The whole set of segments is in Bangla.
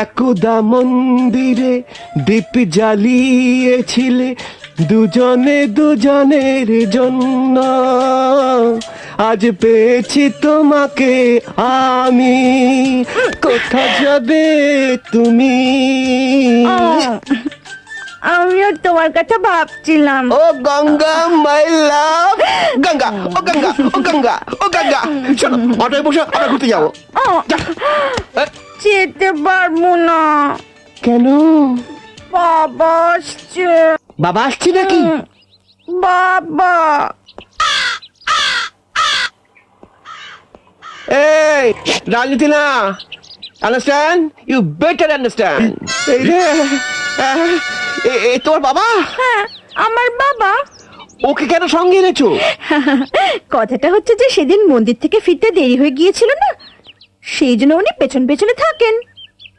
একদা মন্দিরে দীপ জ্বালিয়েছিলে দুজনে দুজনের জন্য, আজ পেয়েছি তোমাকে আমি, কোথা যাবে তুমি? আমিও তোমার কথা ভাবছিলাম। ও গঙ্গা মাই লাভ, গঙ্গা ও গঙ্গা ও গঙ্গা ও গঙ্গা, চলো অটোয় বসে আমরা ঘুরতে যাবো। যেতে পারবো না। কেন? বাবা আসছে। বাবা আসছে নাকি? বাবা এই রাজনীতি না, আন্ডারস্ট্যান্ড, ইউ বেটার আন্ডারস্ট্যান্ড। এই রে, এ তোমার বাবা? হ্যাঁ আমার বাবা। ওকে কেন সঙ্গে এনেছো? কথাটা হচ্ছে যে সেদিন মন্দির থেকে ফিরতে দেরি হয়ে গিয়েছিল না, সেই জন্য উনি পেছন পেছনে থাকেন।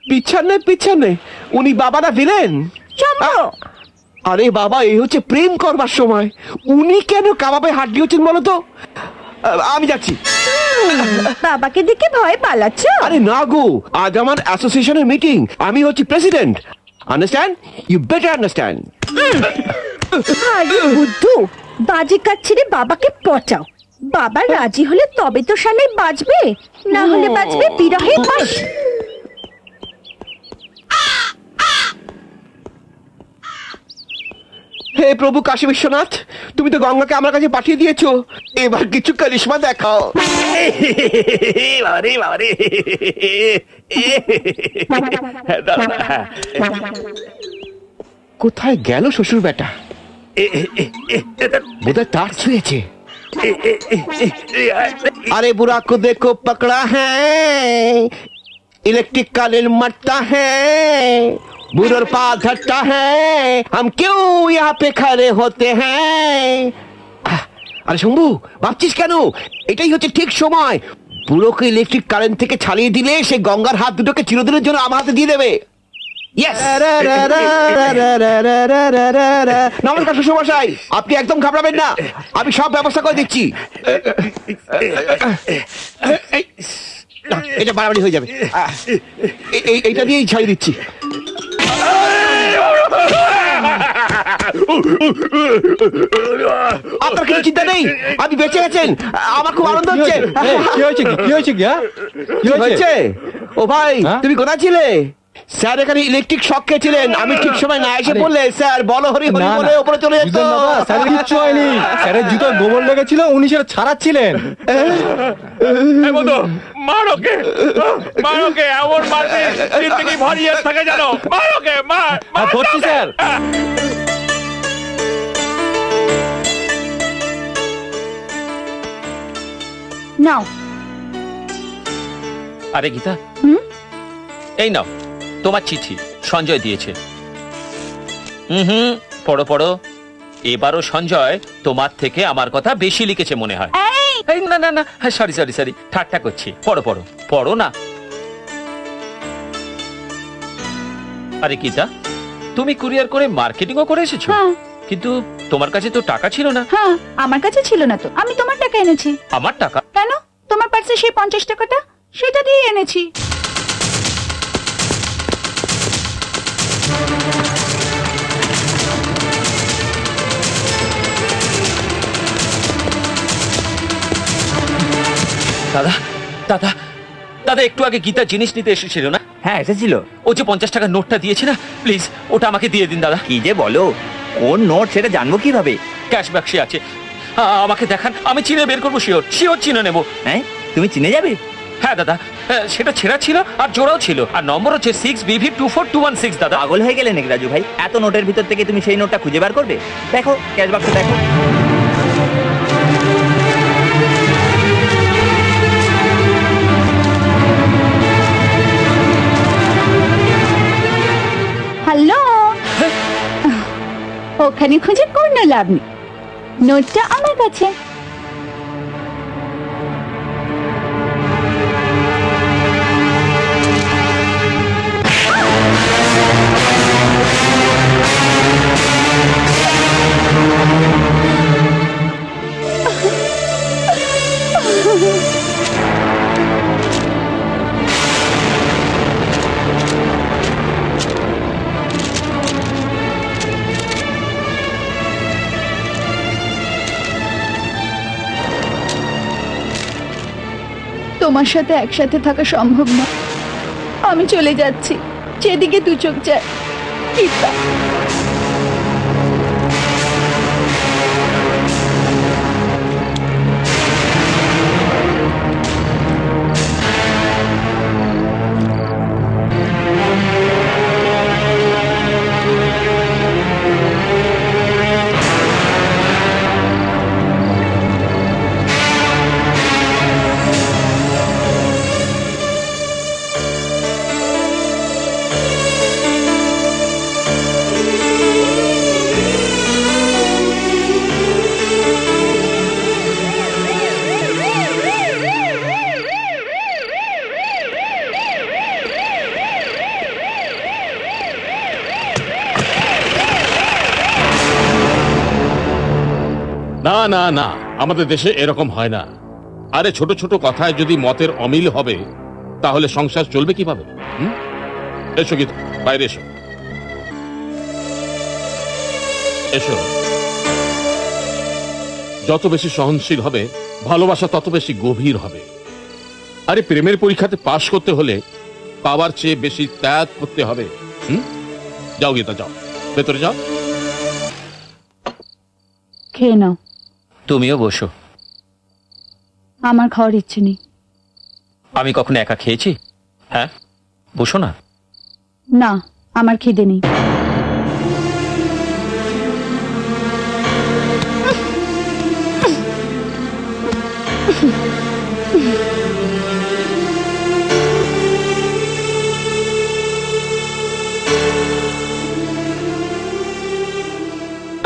পিছনে পিছনে? উনি বাবারা ভিলেন? চম্পো, আরে বাবা, এই হচ্ছে প্রেম করবার সময়, উনি কেন কাবাবে হাত দিয়েছেন বলো তো? আমি যাচ্ছি। বাবাকে দেখে ভয় পালাচ্ছ? আরে না গো, আজ আমার অ্যাসোসিয়েশনের মিটিং, আমি হচ্ছি president, understand, you better understand. আরে বুদ্ধু, বাজি কাজ ছেড়ে বাবাকে পটাও। বাবা রাজি হলে তবে তো সামনে বাজবে, না হলে বাজবে বিরহে বাঁশি। হে প্রভু কাশী বিশ্বনাথ, তুমি তো গঙ্গাকে আমার কাছে পাঠিয়ে দিয়েছো, এবার কিছু কারিশমা দেখাও। বাবারে বাবারে, কোথায় গেল শ্বশুর বেটা? বোধহয় তার ছুঁয়েছে। अरे बुरा को देखो पकड़ा है, इलेक्ट्रिक का रेल मरता है, बुरर पा धरता है, हम क्यों यहाँ पे खड़े होते हैं? আরে শম্ভু, ভাবছিস কেন? এটাই হচ্ছে ঠিক সময়, বুড়োকে ইলেকট্রিক কারেন্ট থেকে ছাড়িয়ে দিলে সে গঙ্গার হাত দুটোকে চিরদিনের জন্য আমার হাতে দিয়ে দেবে। নমস্কার শ্বশুরমশাই, আপনি একদম ঘাবড়াবেন না, আমি সব ব্যবস্থা করে দিচ্ছি। এটা বাড়াবাড়ি হয়ে যাবে, এইটা দিয়েই ছাড়িয়ে দিচ্ছি। আপনার কিছু চিন্তা নেই, আপনি বেঁচে গেছেন, আমার খুব আনন্দ হচ্ছে। কি হয়েছে কি হয়েছে? ও ভাই, তুমি কোথায় ছিলে? স্যার এখানে ইলেকট্রিক শক খেয়েছিলেন, আমি ঠিক সময় না এসে বললে স্যার বলো হরি হরি বলে উপরে চলে যেত। স্যারের কিচ্ছু হয়নি, স্যারের জুতোয় গোবর লেগেছিল, উনি সেটা ছাড়াচ্ছিলেন। মারোকে মারোকে, এমন মারবে জিন্দগি ভরিয়ে থাকে জানো। মারোকে মার। ধরছি স্যার। নাও। আরে গীতা, এই নাও তোমার চিঠি, সঞ্জয় দিয়েছে। পড়ো পড়ো, এবারও সঞ্জয় তোমার থেকে আমার কথা বেশি লিখেছে মনে হয়। এই না না না, সরি সরি সরি, ঠাট্টা করছি। পড়ো পড়ো পড়ো না। আরে গীতা, তুমি কুরিয়ার করে মার্কেটিংও করে এসেছো, কিন্তু তোমার কাছে তো টাকা ছিল না। হ্যাঁ, আমার কাছে ছিল না তো, আমি তোমার টাকা এনেছি। আমার টাকা? কেন? তোমার পার্সে সেই 50 টাকাটা, সেটা দিয়ে এনেছি। দাদা দাদা দাদা, একটু আগে গীতা জিনিস নিতে এসেছিল না? হ্যাঁ এসেছিল। ও যে 50 টাকার নোটটা দিয়েছে না, প্লিজ ওটা আমাকে দিয়ে দিন দাদা। কি যে বলো, কোন নোট সেটা জানবো কিভাবে? ক্যাশ বাক্সে আছে, আমাকে দেখান, আমি চিনে বের করবো। শিওর শিওর চিনে নেবো। হ্যাঁ তুমি চিনে যাবে? হ্যাঁ দাদা, সেটা ছেঁড়া ছিল আর জোড়াও ছিল, আর নম্বর হচ্ছে 6BV24216 দাদা। পাগল হয়ে গেলে নাকি রাজু ভাই? এত নোটের ভিতর থেকে তুমি সেই নোটটা খুঁজে বার করবে? দেখো ক্যাশ বাক্সে দেখো। হ্যালো, ওখানে খুঁজে কোনো লাভ নেই, নোটটা আমার কাছে। তোমার সাথে একসাথে থাকা সম্ভব না। আমি চলে যাচ্ছি, যেদিকে দু চোখ যায়। গীতা, না না না, আমাদের দেশে এরকম হয় না। আরে ছোট ছোট কথায় যদি মতের অমিল হবে তাহলে সংসার চলবে কিভাবে? এসো গীতা, বাইরে এসো। এসো। যত বেশি সহনশীল হবে ভালোবাসা তত বেশি গভীর হবে। আরে প্রেমের পরীক্ষাতে পাশ করতে হলে পাওয়ার চেয়ে বেশি ত্যাগ করতে হবে। যাও গীতা, যাও, ভেতরে যাও। খেয়ে নাও। তুমিও বসো। আমার খাওয়ার ইচ্ছে নেই। আমি কখনো একা খেয়েছি? হ্যাঁ, বসো না। না, আমার খিদে নেই।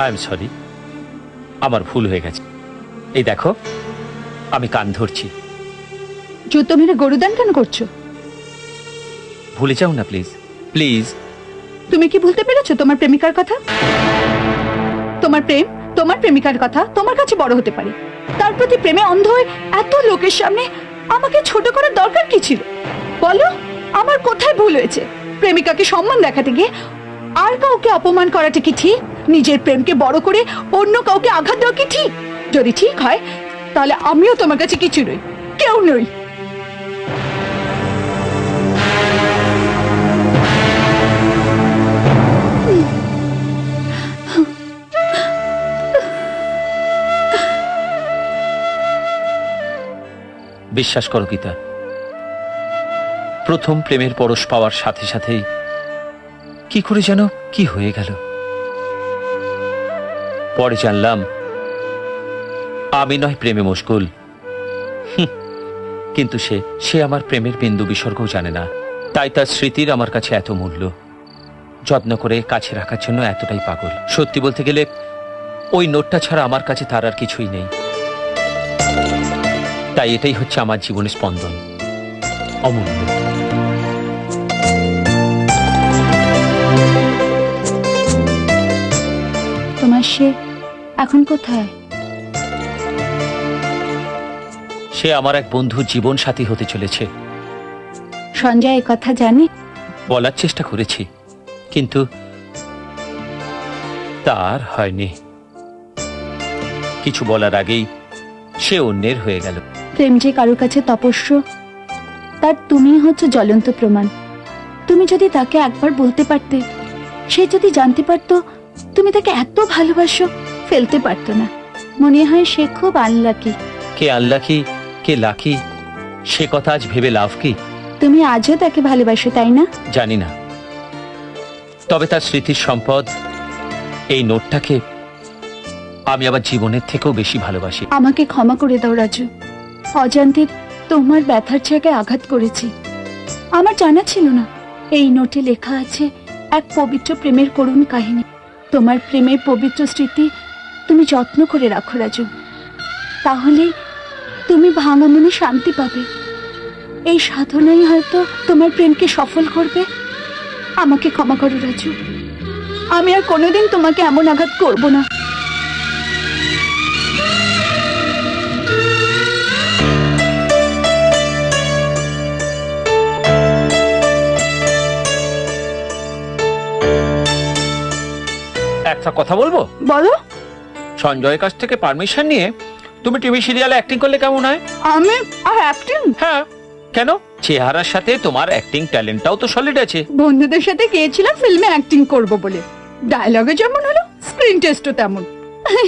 আই এম সরি, আমার ভুল হয়ে গেছে। এই দেখো, আমি কান ধরছি। জুতো মেরে গরুদান কেন করছো? ভুলে যাও না প্লিজ, প্লিজ। তুমি কি ভুলতে পেরেছো তোমার প্রেমিকার কথা? তোমার প্রেম তোমার প্রেমিকার কথা তোমার কাছে বড় হতে পারে, তার প্রতি প্রেমে অন্ধ হয়ে এত লোকের সামনে আমাকে ছোট করার দরকার কি ছিল? বলো, আমার কোথায় ভুল হয়েছে? প্রেমিকাকে সম্মান দেখাতে গিয়ে আর কাউকে অপমান করাটা কি ঠিক? নিজের প্রেমকে বড় করে অন্য কাউকে আঘাত দেওয়া কি ঠিক? যদি ঠিক হয় তাহলে আমিও তোমার কাছে কিছু নই, কেউ নই। বিশ্বাস করো গীতা, প্রথম প্রেমের পরশ পাওয়ার সাথে সাথেই কি করে যেন কি হয়ে গেল। পরে জানলাম আমি নয় প্রেমে মশগুল। কিন্তু সে আমার প্রেমের বিন্দু বিসর্গও জানে না। তাই তার স্মৃতির আমার কাছে এত মূল্য, যত্ন করে কাছে রাখার জন্য এতটাই পাগল। সত্যি বলতে গেলে ওই নোটটা ছাড়া আমার কাছে তার আর কিছুই নেই। তাই এটাই হচ্ছে আমার জীবনের স্পন্দন, অমূল্য। তোমার সে এখন কোথায়? সে আমার এক বন্ধু, জীবন সাথী হতে চলেছে। সঞ্জয় এই কথা জানে? বলার চেষ্টা করেছি, কিন্তু তার হয়নি। কিছু বলার আগেই সে অন্যের হয়ে গেল। প্রেম যে কারো কাছে তপস্য, তার তুমি হচ্ছে জ্বলন্ত প্রমাণ। তুমি যদি তাকে একবার বলতে পারতে, সে যদি জানতে পারতো তুমি তাকে এত ভালোবাসো, ফেলতে পারতো না। মনে হয় সে খুব আনলাকি। কে আনলাকি কে লাকি সে কথা আজ ভেবে লাভ কি? তুমি আজও তাকে ভালোবাসো, তাই না? জানি না, তবে তার স্মৃতির সম্পদ এই নোটটাকে আমি আমার জীবনের থেকেও বেশি ভালোবাসি। আমাকে ক্ষমা করে দাও রাজু, অজান্তে তোমার ব্যথার জায়গায় আঘাত করেছি। আমার জানা ছিল না এই নোটে লেখা আছে এক পবিত্র প্রেমের করুণ কাহিনী। তোমার প্রেমের পবিত্র স্মৃতি তুমি যত্ন করে রাখো রাজু, তাহলে তুমি ভাঙা মনে শান্তি পাবে। এই সাধনাই হয়তো তোমার প্রেমকে সফল করবে। আমাকে ক্ষমা করো রাজু, আমি আর কোনোদিন তোমাকে এমন আঘাত করব না। একটা কথা বলবো? বলো। সঞ্জয়ের কাছ থেকে পারমিশন নিয়ে তুমি টিভি সিরিয়ালে অ্যাক্টিং করলে কেমন হয়? আমি আর অ্যাক্টিং? হ্যাঁ, কেন? চেহারার সাথে তোমার অ্যাক্টিং ট্যালেন্টটাও তো সলিড আছে। বন্ধুদের সাথে গিয়েছিলাম ফিল্মে অ্যাক্টিং করব বলে, ডায়লগে যেমন হলো স্ক্রিন টেস্টও তেমন।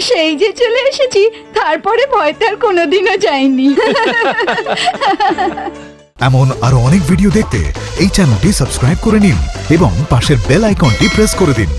সেই যে চলে এসেছি, তারপরে ভয়তে আর কোনোদিনও যাইনি। এমন আরো অনেক ভিডিও দেখতে এই চ্যানেলটি সাবস্ক্রাইব করে নিন এবং পাশের বেল আইকনটি প্রেস করে দিন।